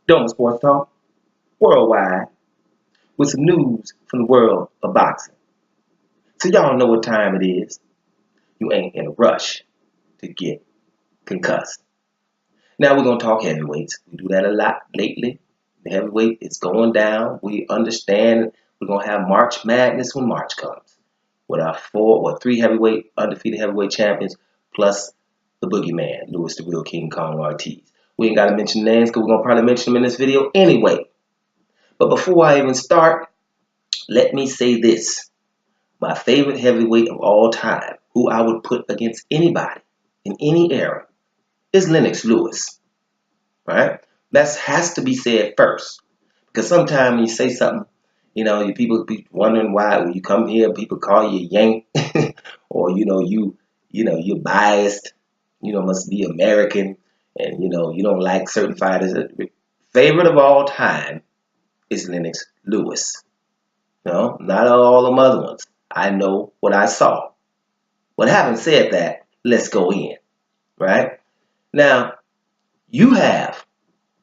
Dome Sports Talk worldwide with some news from the world of boxing. So y'all know what time it is. You ain't in a rush to get concussed. Now we're going to talk heavyweights. We do that a lot lately. The heavyweight is going down. We understand we're going to have March Madness when March comes. With our three undefeated heavyweight champions, plus the boogeyman, Louis the Real King Kong Ortiz. We ain't got to mention names because we're going to probably mention them in this video anyway. But before I even start, let me say this. My favorite heavyweight of all time, who I would put against anybody in any era, is Lennox Lewis. Right? That has to be said first. Because sometimes when you say something, you people be wondering why when you come here, people call you Yank, or you're biased, must be American, and you don't like certain fighters. Favorite of all time is Lennox Lewis. No, not all them other ones. I know what I saw. But having said that, let's go in. Right? Now, you have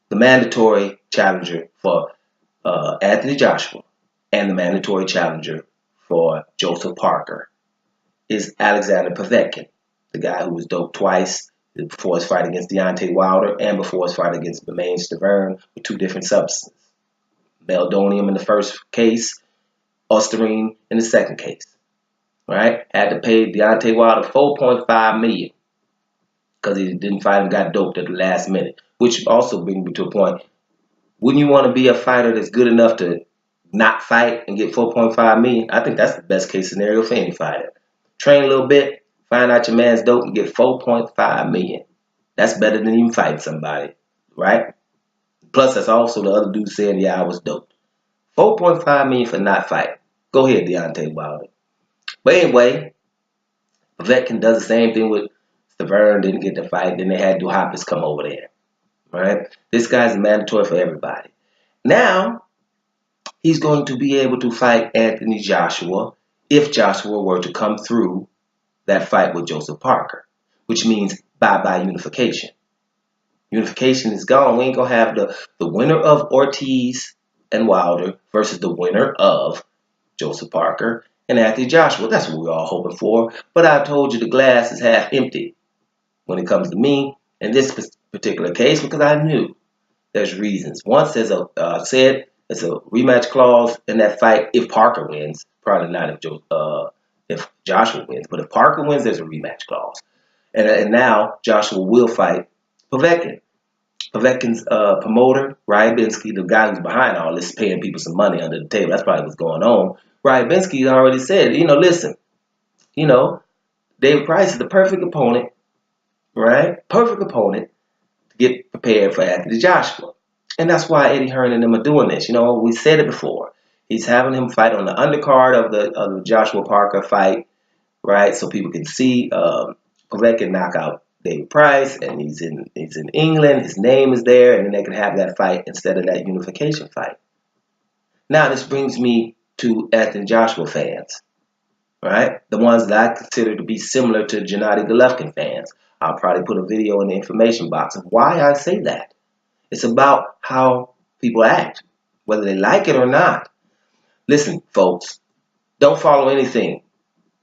the mandatory challenger for Anthony Joshua and the mandatory challenger for Joseph Parker is Alexander Povetkin, the guy who was doped twice before his fight against Deontay Wilder and before his fight against Bermane Stiverne with two different substances. Meldonium in the first case, Osterine in the second case. Right? Had to pay Deontay Wilder $4.5 million because he didn't fight and got doped at the last minute. Which also brings me to a point. Wouldn't you want to be a fighter that's good enough to not fight and get $4.5 million? I think that's the best case scenario for any fighter. Train a little bit, find out your man's dope, and get $4.5 million. That's better than even fighting somebody, right? Plus, that's also the other dude saying, yeah, I was doped. $4.5 million for not fighting. Go ahead, Deontay Wilder. But anyway, Povetkin does the same thing with Stiverne, didn't get the fight. Then they had Duhapis come over there. Right? This guy's mandatory for everybody. Now, he's going to be able to fight Anthony Joshua if Joshua were to come through that fight with Joseph Parker, which means bye-bye unification. Unification is gone. We ain't going to have the winner of Ortiz and Wilder versus the winner of Joseph Parker and Anthony Joshua. That's what we're all hoping for. But I told you the glass is half empty when it comes to me in this particular case because I knew there's reasons. Once there's said it's a rematch clause in that fight if Parker wins. Probably not if Joshua wins, but if Parker wins, there's a rematch clause. And now Joshua will fight Povetkin. Povetkin's promoter, Ryan Binsky, the guy who's behind all this, paying people some money under the table. That's probably what's going on. Ryan Binsky already said, listen, David Price is the perfect opponent, right? Perfect opponent to get prepared for Anthony Joshua. And that's why Eddie Hearn and them are doing this. We said it before. He's having him fight on the undercard of the Joshua Parker fight, right? So people can see Povetkin knock out David Price, and he's in England. His name is there, and then they can have that fight instead of that unification fight. Now this brings me to Anthony Joshua fans, right? The ones that I consider to be similar to Gennady Golovkin fans. I'll probably put a video in the information box of why I say that. It's about how people act, whether they like it or not. Listen, folks, don't follow anything.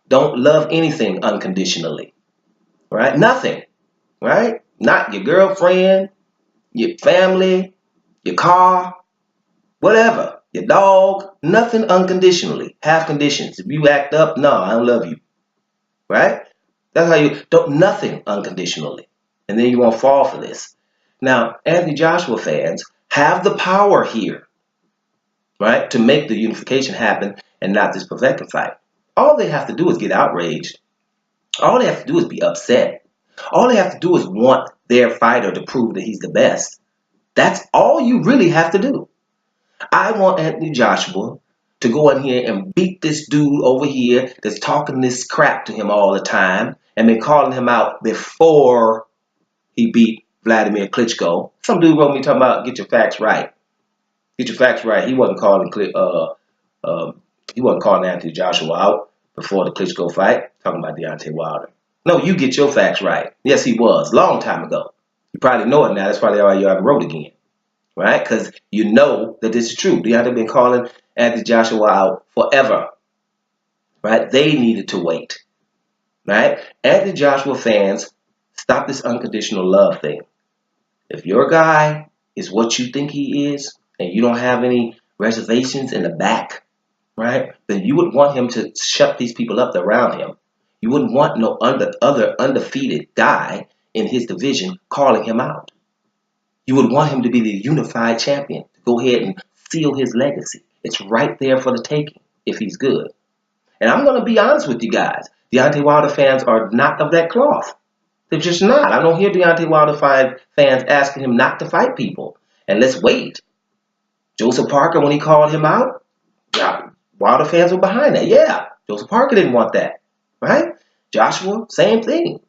Don't love anything unconditionally, right? Nothing, right? Not your girlfriend, your family, your car, whatever, your dog, nothing unconditionally. Have conditions. If you act up, no, I don't love you, right? That's how you don't, nothing unconditionally. And then you won't fall for this. Now, Anthony Joshua fans have the power here, right, to make the unification happen and not this Povetkin fight. All they have to do is get outraged. All they have to do is be upset. All they have to do is want their fighter to prove that he's the best. That's all you really have to do. I want Anthony Joshua to go in here and beat this dude over here that's talking this crap to him all the time and been calling him out before he beat Vladimir Klitschko. Some dude wrote me talking about get your facts right. Get your facts right. He wasn't calling Anthony Joshua out before the Klitschko fight. Talking about Deontay Wilder. No, you get your facts right. Yes, he was. Long time ago. You probably know it now. That's probably why you already wrote again. right? Because you know that this is true. Deontay been calling Anthony Joshua out forever, right? They needed to wait, right? Anthony Joshua fans, stop this unconditional love thing. If your guy is what you think he is, and you don't have any reservations in the back, right? Then you would want him to shut these people up around him. You wouldn't want no other undefeated guy in his division calling him out. You would want him to be the unified champion. Go ahead and seal his legacy. It's right there for the taking if he's good. And I'm going to be honest with you guys. Deontay Wilder fans are not of that cloth. They're just not. I don't hear Deontay Wilder fans asking him not to fight people. And let's wait. Joseph Parker, when he called him out, yeah, Wilder fans were behind that. Yeah, Joseph Parker didn't want that, right? Joshua, same thing.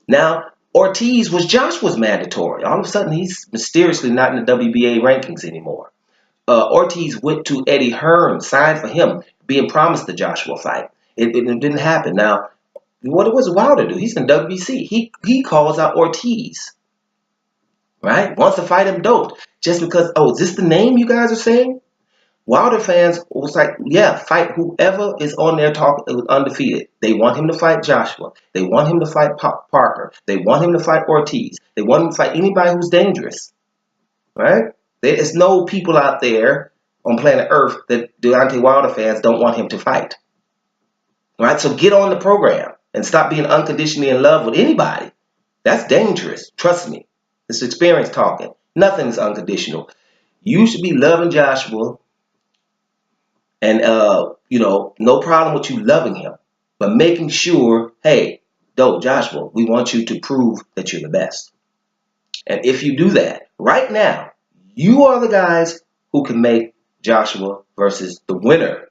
Now, Ortiz was Joshua's mandatory. All of a sudden, he's mysteriously not in the WBA rankings anymore. Ortiz went to Eddie Hearn, signed for him, being promised the Joshua fight. It didn't happen. Now, what does Wilder do? He's in WBC. He calls out Ortiz, right? Wants to fight him doped. Just because, oh, is this the name you guys are saying? Wilder fans was like, yeah, fight whoever is on there talking undefeated. They want him to fight Joshua. They want him to fight Parker. They want him to fight Ortiz. They want him to fight anybody who's dangerous, right? There's no people out there on planet Earth that Deontay Wilder fans don't want him to fight, right? So get on the program and stop being unconditionally in love with anybody. That's dangerous. Trust me. It's experience talking. Nothing's unconditional. You should be loving Joshua. And, no problem with you loving him, but making sure, hey, Joshua, we want you to prove that you're the best. And if you do that right now, you are the guys who can make Joshua versus the winner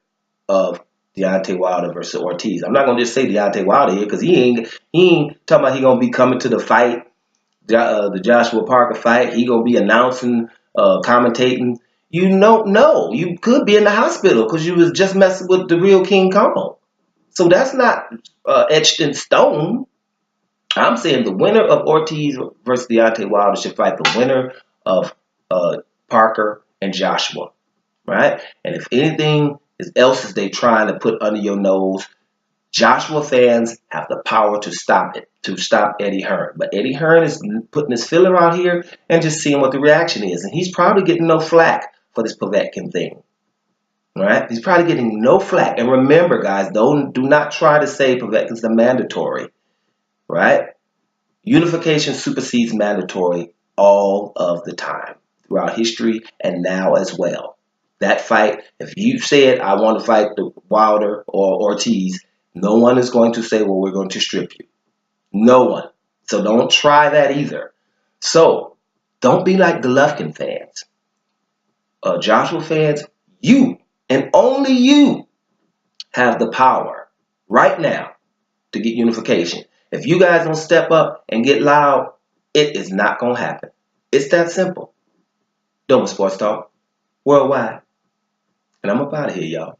of Deontay Wilder versus Ortiz. I'm not going to just say Deontay Wilder here because he ain't talking about he going to be coming to the fight, the Joshua Parker fight. He going to be announcing, commentating. You don't know. You could be in the hospital because you was just messing with the real King Kong. So that's not etched in stone. I'm saying the winner of Ortiz versus Deontay Wilder should fight the winner of Parker and Joshua, right? And if anything else is they trying to put under your nose, Joshua fans have the power to stop it, to stop Eddie Hearn. But Eddie Hearn is putting his filler out here and just seeing what the reaction is. And he's probably getting no flack for this Povetkin thing, right? He's probably getting no flack. And remember, guys, do not try to say Povetkin's the mandatory, right? Unification supersedes mandatory all of the time throughout history and now as well. That fight, if you said, I want to fight the Wilder or Ortiz, no one is going to say, well, we're going to strip you. No one. So don't try that either. So don't be like Golovkin fans. Joshua fans, you and only you have the power right now to get unification. If you guys don't step up and get loud, it is not going to happen. It's that simple. Double Sports Talk, worldwide. And I'm up out of here, y'all.